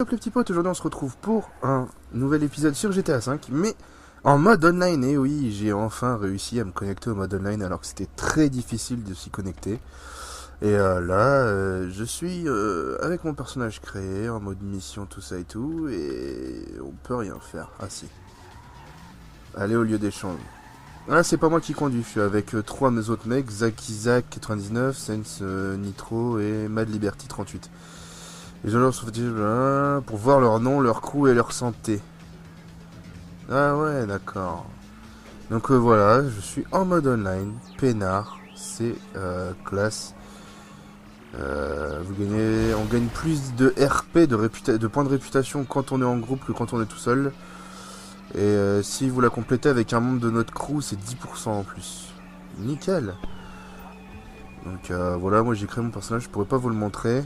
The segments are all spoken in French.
Hop les petits potes, aujourd'hui on se retrouve pour un nouvel épisode sur GTA V, mais en mode online. Et oui, j'ai enfin réussi à me connecter au mode online alors que c'était très difficile de s'y connecter. Et là, je suis avec mon personnage créé, en mode mission, tout ça et tout, et on peut rien faire. Ah si. Allez au lieu d'échange. Là, c'est pas moi qui conduis, je suis avec trois de mes autres mecs, Zach Isaac 99, Sense Nitro et Mad Liberty 38. Les joueurs sont fatigués pour voir leur nom, leur crew et leur santé. Ah ouais, d'accord. Donc voilà, je suis en mode online, peinard, c'est classe. On gagne plus de RP, de points de réputation quand on est en groupe que quand on est tout seul. Et si vous la complétez avec un membre de notre crew, c'est 10% en plus. Nickel. Donc voilà, moi j'ai créé mon personnage, je pourrais pas vous le montrer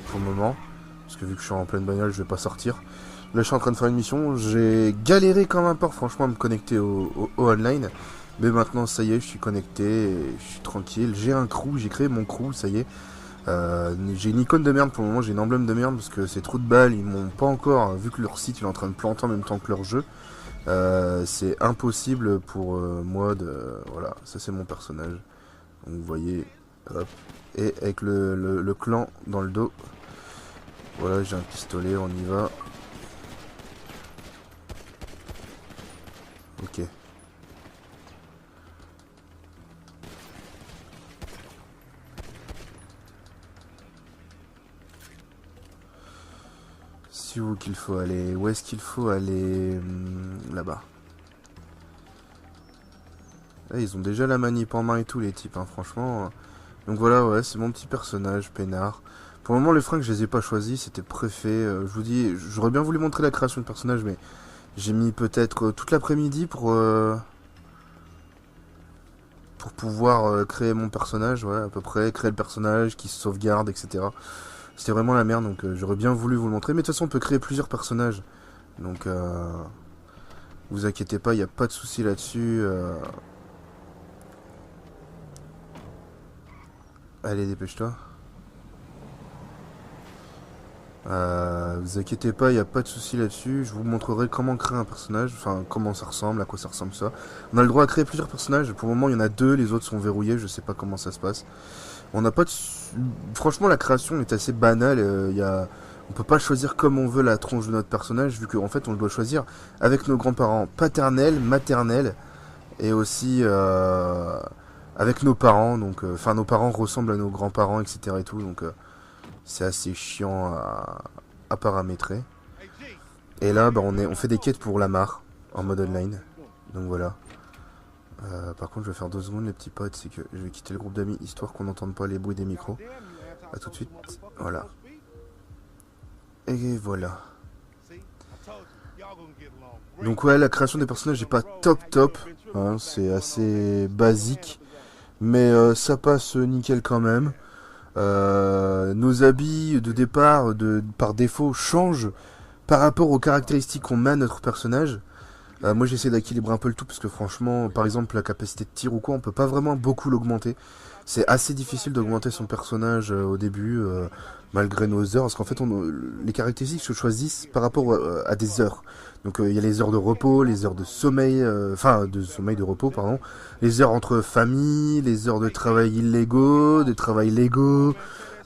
pour le moment. Parce que vu que je suis en pleine bagnole, je vais pas sortir. Là je suis en train de faire une mission, j'ai galéré comme un porc franchement à me connecter au online. Mais maintenant ça y est, je suis connecté, je suis tranquille, j'ai un crew, j'ai créé mon crew, ça y est. J'ai une icône de merde pour le moment, j'ai une emblème de merde parce que c'est trop de balles, ils m'ont pas encore, vu que leur site il est en train de planter en même temps que leur jeu. C'est impossible pour moi de... Voilà, ça c'est mon personnage. Donc vous voyez, hop, et avec le clan dans le dos. Voilà, j'ai un pistolet, on y va. Ok. C'est où qu'il faut aller? Où est-ce qu'il faut aller? Là-bas. Ah, ils ont déjà la manip en main et tout les types, hein, franchement. Donc voilà, ouais, c'est mon petit personnage, peinard. Pour le moment, les fringues, je les ai pas choisis, c'était préfet. Je vous dis, j'aurais bien voulu montrer la création de personnage, mais j'ai mis peut-être toute l'après-midi pour pouvoir créer mon personnage, ouais, à peu près, créer le personnage, qui se sauvegarde, etc. C'était vraiment la merde, donc j'aurais bien voulu vous le montrer. Mais de toute façon, on peut créer plusieurs personnages. Donc, vous inquiétez pas, il n'y a pas de souci là-dessus. Allez, dépêche-toi. Vous inquiétez pas, il n'y a pas de souci là-dessus. Je vous montrerai comment créer un personnage, enfin comment ça ressemble, à quoi ça ressemble ça. On a le droit à créer plusieurs personnages. Pour le moment, il y en a deux, les autres sont verrouillés. Je sais pas comment ça se passe. On n'a pas de... Franchement, la création est assez banale. On peut pas choisir comme on veut la tronche de notre personnage, vu qu'en fait, on le doit choisir avec nos grands-parents paternels, maternels, et aussi avec nos parents. Donc, enfin, nos parents ressemblent à nos grands-parents, etc. et tout. Donc, c'est assez chiant à paramétrer. Et là, bah, on fait des quêtes pour la mare en mode online. Donc voilà. Par contre, je vais faire 2 secondes, les petits potes. C'est que je vais quitter le groupe d'amis histoire qu'on n'entende pas les bruits des micros. A tout de suite. Voilà. Et voilà. Donc ouais, la création des personnages n'est pas top, hein, c'est assez basique, mais ça passe nickel quand même. Nos habits de départ, par défaut, changent par rapport aux caractéristiques qu'on met à notre personnage. Moi j'essaie d'équilibrer un peu le tout parce que franchement, par exemple la capacité de tir ou quoi, on peut pas vraiment beaucoup l'augmenter. C'est assez difficile d'augmenter son personnage au début, malgré nos heures, parce qu'en fait les caractéristiques se choisissent par rapport à des heures. Donc il y a les heures de repos, les heures de sommeil, de repos, pardon, les heures entre famille, les heures de travail illégaux, de travail légaux,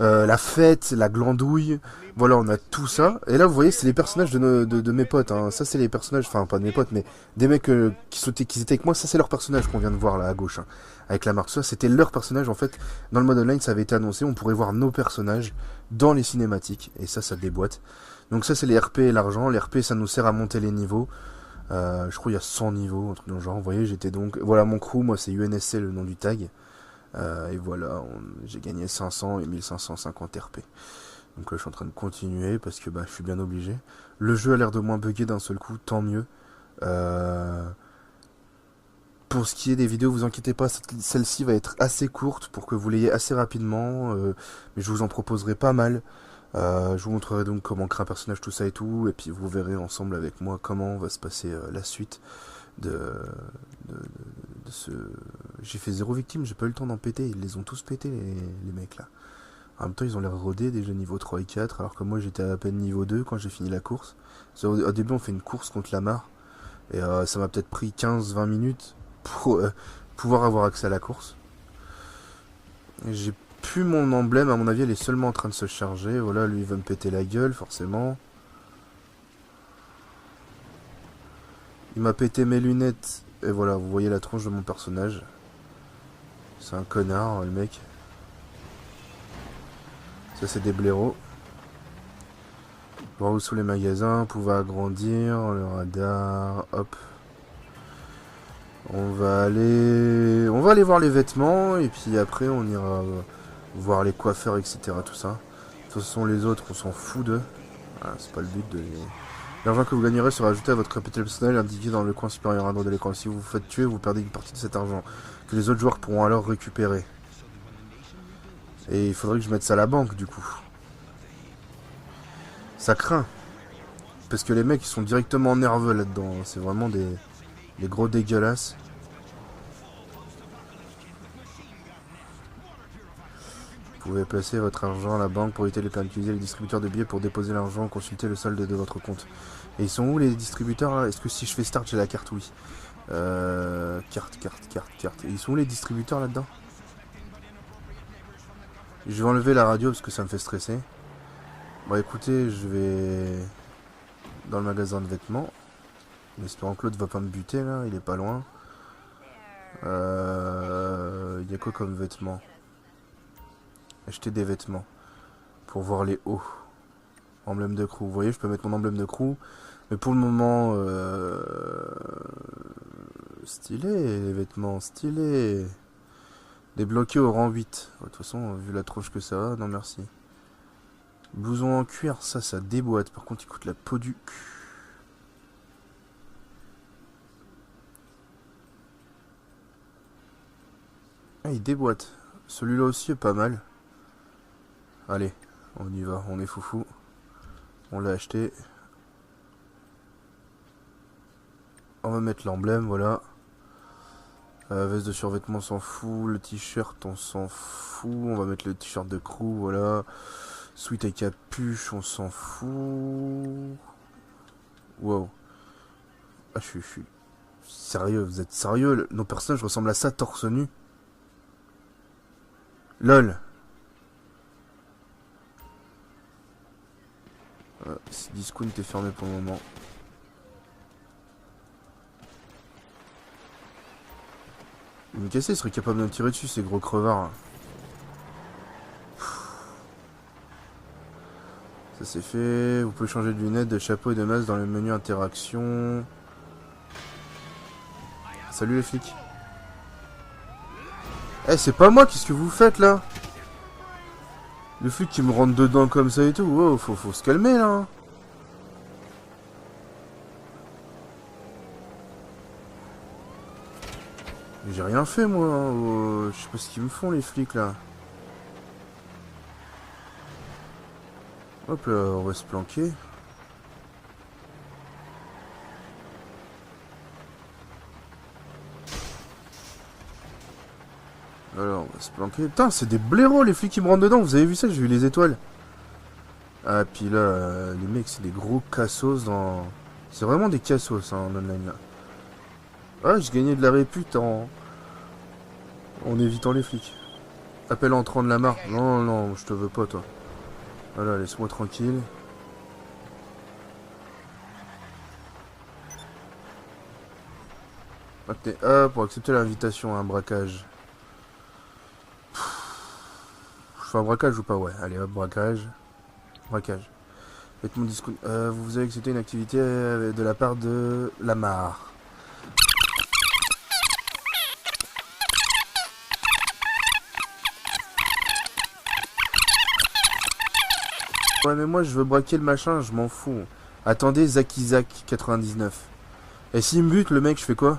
la fête, la glandouille. Voilà, on a tout ça. Et là, vous voyez, c'est les personnages de mes potes. Hein. Ça, c'est les personnages, enfin, pas de mes potes, mais des mecs qui étaient avec moi. Ça, c'est leur personnage qu'on vient de voir là à gauche, hein, avec la marque. Ça, c'était leur personnage. En fait, dans le mode online, ça avait été annoncé. On pourrait voir nos personnages dans les cinématiques. Et ça déboîte. Donc, ça, c'est les RP et l'argent. Les RP, ça nous sert à monter les niveaux. Je crois qu'il y a 100 niveaux, un truc dans le genre. Vous voyez, j'étais donc. Voilà, mon crew, moi, c'est UNSC, le nom du tag. Et voilà, j'ai gagné 500 et 1550 RP. Donc là, je suis en train de continuer parce que je suis bien obligé. Le jeu a l'air de moins bugger d'un seul coup, tant mieux. Pour ce qui est des vidéos, vous inquiétez pas, celle-ci va être assez courte pour que vous l'ayez assez rapidement. Mais je vous en proposerai pas mal. Je vous montrerai donc comment créer un personnage, tout ça et tout. Et puis vous verrez ensemble avec moi comment va se passer la suite de ce... J'ai fait 0 victime, j'ai pas eu le temps d'en péter. Ils les ont tous pétés, les mecs là. En même temps, ils ont l'air rodés déjà niveau 3 et 4, alors que moi j'étais à peine niveau 2 quand j'ai fini la course. Au début, on fait une course contre la mare, et ça m'a peut-être pris 15-20 minutes pour pouvoir avoir accès à la course. J'ai plus mon emblème, à mon avis, elle est seulement en train de se charger. Voilà, lui il va me péter la gueule, forcément. Il m'a pété mes lunettes, et voilà, vous voyez la tronche de mon personnage. C'est un connard, le mec. Ça, c'est des blaireaux. Voir où sont les magasins, pouvoir agrandir, le radar, hop. On va aller voir les vêtements, et puis après, on ira voir les coiffeurs, etc. Tout ça. De toute façon, les autres, on s'en fout d'eux. Voilà, c'est pas le but de... L'argent que vous gagnerez sera ajouté à votre capital personnel indiqué dans le coin supérieur à droite de l'écran. Si vous vous faites tuer, vous perdez une partie de cet argent, que les autres joueurs pourront alors récupérer. Et il faudrait que je mette ça à la banque, du coup. Ça craint. Parce que les mecs, ils sont directement nerveux là-dedans. C'est vraiment des gros dégueulasses. Vous pouvez placer votre argent à la banque pour éviter les pertes. Utilisez les distributeurs de billets pour déposer l'argent. Consultez le solde de votre compte. Et ils sont où les distributeurs là? Est-ce que si je fais start, j'ai la carte? Oui. Carte. Et ils sont où les distributeurs là-dedans? Je vais enlever la radio parce que ça me fait stresser. Bon écoutez, je vais dans le magasin de vêtements. En espérant que l'autre va pas me buter là, il est pas loin. Il y a quoi comme vêtements? Acheter des vêtements. Pour voir les hauts. Emblème de crew. Vous voyez, je peux mettre mon emblème de crew. Mais pour le moment... stylé, les vêtements, stylé. Débloqué au rang 8. De toute façon, vu la tronche que ça a, non merci. Blouson en cuir, ça déboîte. Par contre, il coûte la peau du cul. Ah, il déboîte. Celui-là aussi est pas mal. Allez, on y va, on est foufou. On l'a acheté. On va mettre l'emblème, voilà. Veste de survêtement, on s'en fout. Le t-shirt, on s'en fout. On va mettre le t-shirt de crew, voilà. Sweat à capuche, on s'en fout. Wow. Ah, je suis sérieux, vous êtes sérieux? Nos personnages ressemblent à ça torse nu. LOL. Discount est fermé pour le moment. Il me cassait, il serait capable de me tirer dessus, ces gros crevards. Ça c'est fait. Vous pouvez changer de lunettes, de chapeau et de masque dans le menu interaction. Salut les flics. Eh, c'est pas moi, qu'est-ce que vous faites là? Le flic qui me rentre dedans comme ça et tout. Wow, faut se calmer là. J'ai rien fait moi. Je sais pas ce qu'ils me font les flics là. Hop là, on va se planquer. Alors, on va se planquer. Putain, c'est des blaireaux les flics qui me rentrent dedans. Vous avez vu ça? J'ai vu les étoiles. Ah, puis là, les mecs, c'est des gros cassos dans... C'est vraiment des cassos hein, en online là. Ah, j'ai gagné de la répute en évitant les flics. Appel entrant de la mare. Non, non, je te veux pas toi. Voilà, laisse-moi tranquille. Ok, ah, pour accepter l'invitation à un braquage. Je fais un braquage ou pas? Ouais, allez hop, braquage. Braquage. Faites mon discours. Vous avez accepté une activité de la part de la mare. Ouais, mais moi je veux braquer le machin, je m'en fous. Attendez, Zakizak 99. Et s'il me bute, le mec, je fais quoi?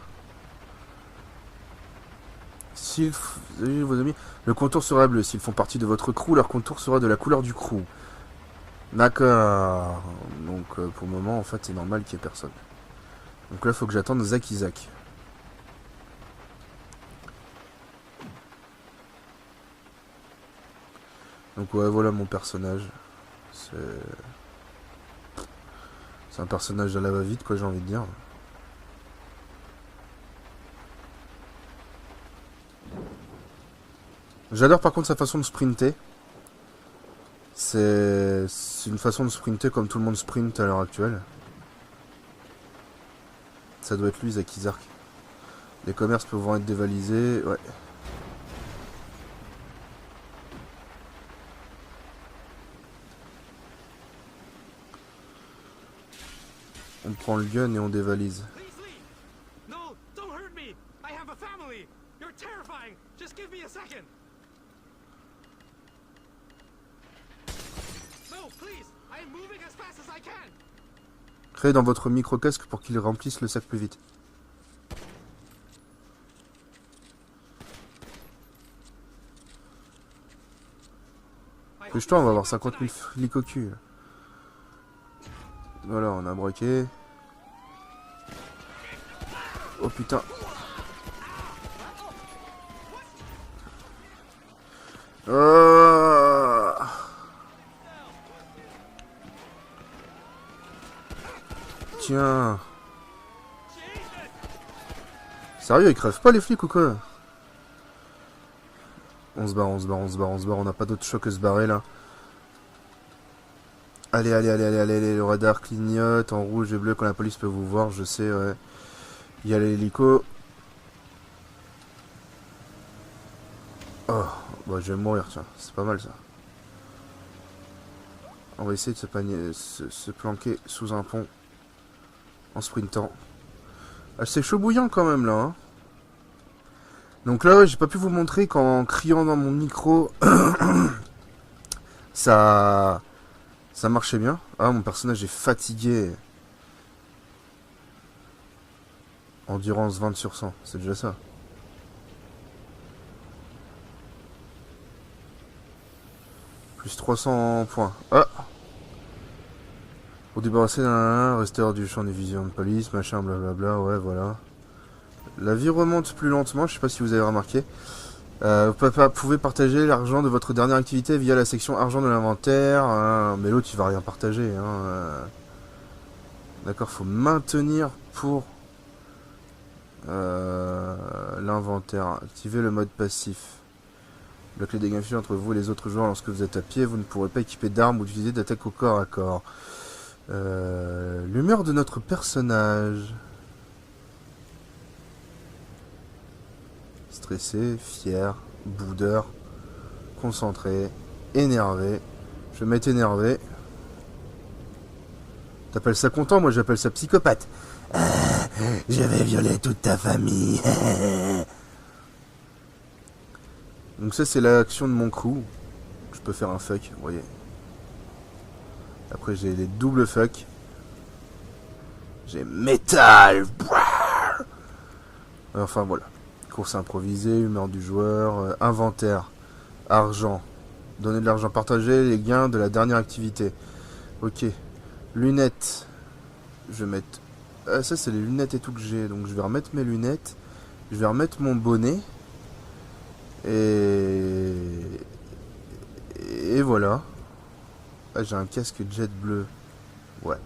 S'ils... Vos amis, le contour sera bleu. S'ils font partie de votre crew, leur contour sera de la couleur du crew. D'accord. Donc pour le moment, en fait, c'est normal qu'il n'y ait personne. Donc là, il faut que j'attende Zakizak. Donc ouais, voilà mon personnage. C'est un personnage à la va-vite, quoi, j'ai envie de dire. J'adore par contre sa façon de sprinter. C'est une façon de sprinter comme tout le monde sprint à l'heure actuelle. Ça doit être lui, Zach Zark. Les commerces peuvent être dévalisés, ouais. On prend le gun et on dévalise. Créez dans votre micro-casque pour qu'il remplisse le sac plus vite. Plus-toi, on va avoir 50 000 flics au cul. Voilà, on a braqué. Oh putain. Tiens. Sérieux, ils crèvent pas les flics ou quoi? On se barre, on se barre, on se barre, on se barre. On n'a pas d'autre choix que se barrer là. Allez, allez, allez, allez, allez, allez. Le radar clignote en rouge et bleu quand la police peut vous voir, je sais, ouais. Il y a l'hélico. Oh, bah je vais mourir, tiens. C'est pas mal ça. On va essayer de se planquer sous un pont. En sprintant. Ah, c'est chaud bouillant quand même là. Hein. Donc là, ouais, j'ai pas pu vous montrer qu'en criant dans mon micro, ça marchait bien. Ah, mon personnage est fatigué. Endurance 20 sur 100, c'est déjà ça. Plus 300 points. Ah! Pour débarrasser d'un rester hors du champ des visions de police, machin, blablabla, ouais, voilà. La vie remonte plus lentement, je sais pas si vous avez remarqué. Vous pouvez partager l'argent de votre dernière activité via la section argent de l'inventaire. Hein, mais l'autre, il va rien partager. Hein, D'accord, faut maintenir pour l'inventaire. Activez le mode passif. Bloque les dégâts infligés entre vous et les autres joueurs lorsque vous êtes à pied. Vous ne pourrez pas équiper d'armes ou utiliser d'attaque au corps à corps. L'humeur de notre personnage. Stressé, fier, boudeur, concentré, énervé. Je vais mettre énervé. T'appelles ça content, moi j'appelle ça psychopathe. Je vais violer toute ta famille. Donc ça c'est l'action de mon crew. Je peux faire un fuck, vous voyez. Après j'ai les doubles fuck. J'ai métal. Enfin voilà. Course improvisée, humeur du joueur, inventaire, argent. Donner de l'argent, partager les gains de la dernière activité. Ok. Lunettes. Je vais mettre... Ah, ça c'est les lunettes et tout que j'ai. Donc je vais remettre mes lunettes. Je vais remettre mon bonnet. Et voilà. Ah, j'ai un casque jet bleu. Ouais.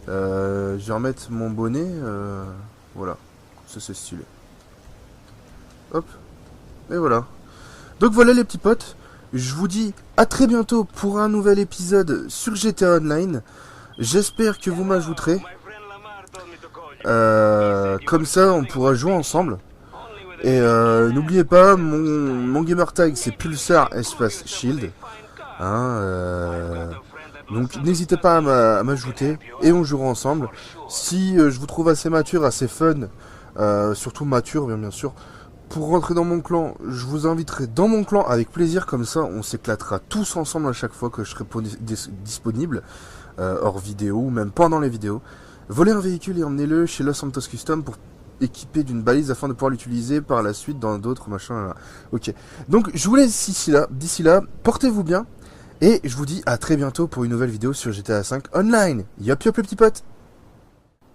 Je vais remettre mon bonnet. Voilà. Ça c'est stylé. Hop. Et voilà. Donc voilà les petits potes. Je vous dis à très bientôt pour un nouvel épisode sur GTA Online. J'espère que vous m'ajouterez. Comme ça on pourra jouer ensemble. Et n'oubliez pas, mon gamer tag c'est Pulsar Espace Shield. Hein, donc n'hésitez pas à m'ajouter et on jouera ensemble. Si je vous trouve assez mature, assez fun, surtout mature bien sûr, pour rentrer dans mon clan, je vous inviterai dans mon clan avec plaisir, comme ça on s'éclatera tous ensemble à chaque fois que je serai disponible, hors vidéo ou même pendant les vidéos. Volez un véhicule et emmenez-le chez Los Santos Custom pour équiper d'une balise afin de pouvoir l'utiliser par la suite dans d'autres machins. Ok, donc je vous laisse d'ici là, portez-vous bien et je vous dis à très bientôt pour une nouvelle vidéo sur GTA 5 Online. Yop yop les petits potes.